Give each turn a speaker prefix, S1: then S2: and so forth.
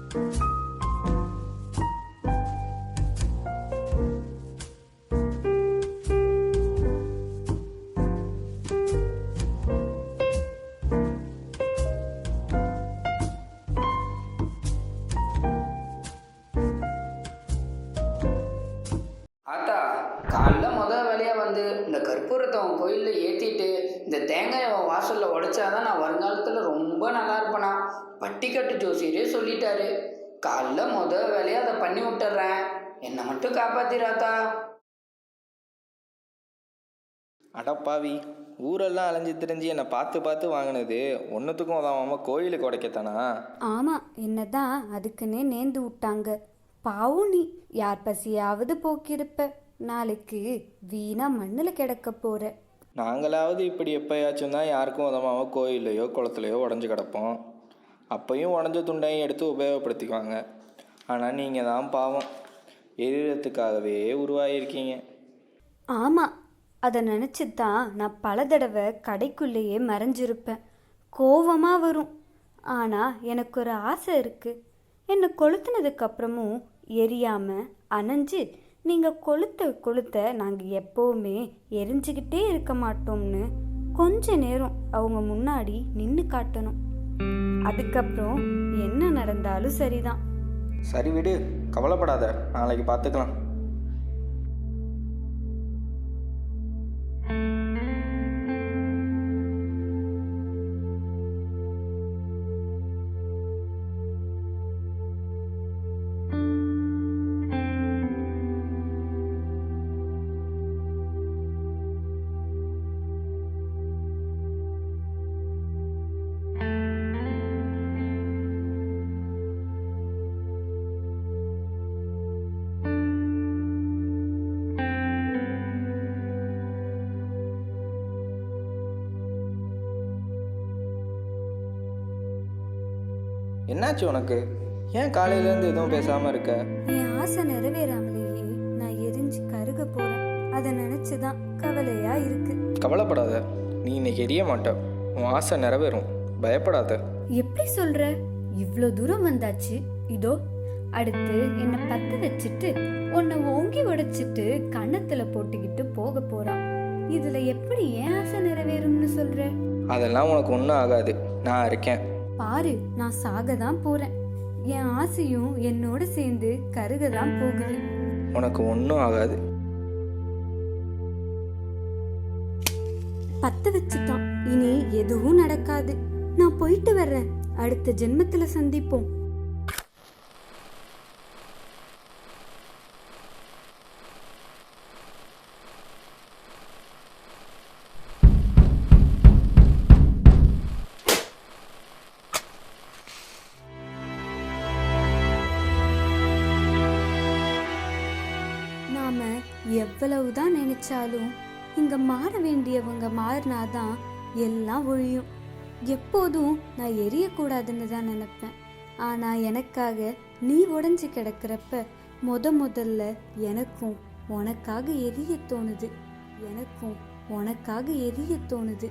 S1: ஆத்தா, காலைல முதல் வேலையாக வந்து இந்த கற்பூரத்தை அவன் கோயிலில் ஏற்றிட்டு இந்த தேங்காயை அவன் வாசலில் உடைச்சாதான் நான் வருங்காலத்தில் ரொம்ப நல்லா இருப்பேனா. பட்டிக்கட்டு ஜோசியரே சொல்லிட்டாரு. காலைல முதல் வேலையாக அதை பண்ணி விட்டுறேன். என்னை மட்டும் காப்பாத்திராத்தா.
S2: அடப்பாவி, ஊரெல்லாம் அலைஞ்சு திரிஞ்சு என்னை பார்த்து பார்த்து வாங்கினது ஒன்றுத்துக்கும் உதவாமல் கோயிலுக்கு உடைக்கத்தானா?
S3: ஆமாம், என்னதான் அதுக்குன்னே நேர்ந்து விட்டாங்க. பாவும் நீ யார் பசியாவது போக்கியிருப்ப, நாளைக்கு வீணா மண்ணில் கிடக்க போற.
S2: நாங்களாவது இப்படி எப்போயாச்சும் தான் யாருக்கும் உதவாமல் கோயிலையோ குளத்துலையோ உடஞ்சி கிடப்போம். அப்பையும் உடஞ்ச துண்டையும் எடுத்து உபயோகப்படுத்திக்குவாங்க. ஆனால் நீங்கள் தான் பாவம், எரியறதுக்காகவே உருவாகியிருக்கீங்க.
S3: ஆமாம், அதை நினச்சி தான் நான் பல தடவை கடைக்குள்ளேயே மறைஞ்சிருப்பேன். கோவமாக வரும். ஆனால் எனக்கு ஒரு ஆசை இருக்குது. என்னை கொளுத்துனதுக்கப்புறமும் எரியாமல் அணைஞ்சு நீங்கள் கொளுத்த நாங்கள் எப்போவுமே எரிஞ்சுக்கிட்டே இருக்க மாட்டோம்னு கொஞ்ச நேரம் அவங்க முன்னாடி நின்று காட்டணும். அதுக்கப்புறம் என்ன நடந்தாலும் சரிதான்.
S2: சரி விடு, கவலைப்படாத, நாளைக்கு பார்த்துக்கலாம். என்னாச்சு உனக்கு? ஏன் காலையிலேருந்து எதுவும் பேசாமல் இருக்க?
S3: என் ஆசை நிறைவேறாமலேயே நான் எரிஞ்சு கருக போகிறேன். அதை நினச்சி தான் கவலையாக இருக்கு.
S2: கவலைப்படாத, நீ இன்னைக்கு எரிய மாட்ட. உன் ஆசை நிறைவேறும், பயப்படாத.
S3: எப்படி சொல்கிற? இவ்வளோ தூரம் வந்தாச்சு. இதோ அடுத்து என்னை பற்ற வச்சுட்டு உன்னை ஓங்கி உடைச்சிட்டு கன்னத்தில் போட்டுக்கிட்டு போக போகிறான். இதில் எப்படி என் ஆசை நிறைவேறும்னு சொல்கிற?
S2: அதெல்லாம் உனக்கு ஒன்றும் ஆகாது, நான் இருக்கேன்.
S3: பாரு, நான் சாக தான் போகிறேன். என் ஆசையும் என்னோட சேர்ந்து கருக தான் போகுது.
S2: உனக்கு ஒன்றும் ஆகாது.
S3: பத்த வச்சுட்டான், இனி எதுவும் நடக்காது. நான் போயிட்டு வர்றேன். அடுத்த ஜென்மத்துல சந்திப்போம். நாம எவ்வளவுதான் நினைச்சாலும் இங்க மாற வேண்டியவங்க மாறினாதான் எல்லாம் ஒழியும். எப்போதும் நான் எரியக்கூடாதுன்னு தான் நினைப்பேன். ஆனா எனக்காக நீ உடைஞ்சு கிடக்கிறப்ப முதல்ல எனக்கும் உனக்காக எரிய தோணுது. எனக்கும் உனக்காக எரிய தோணுது.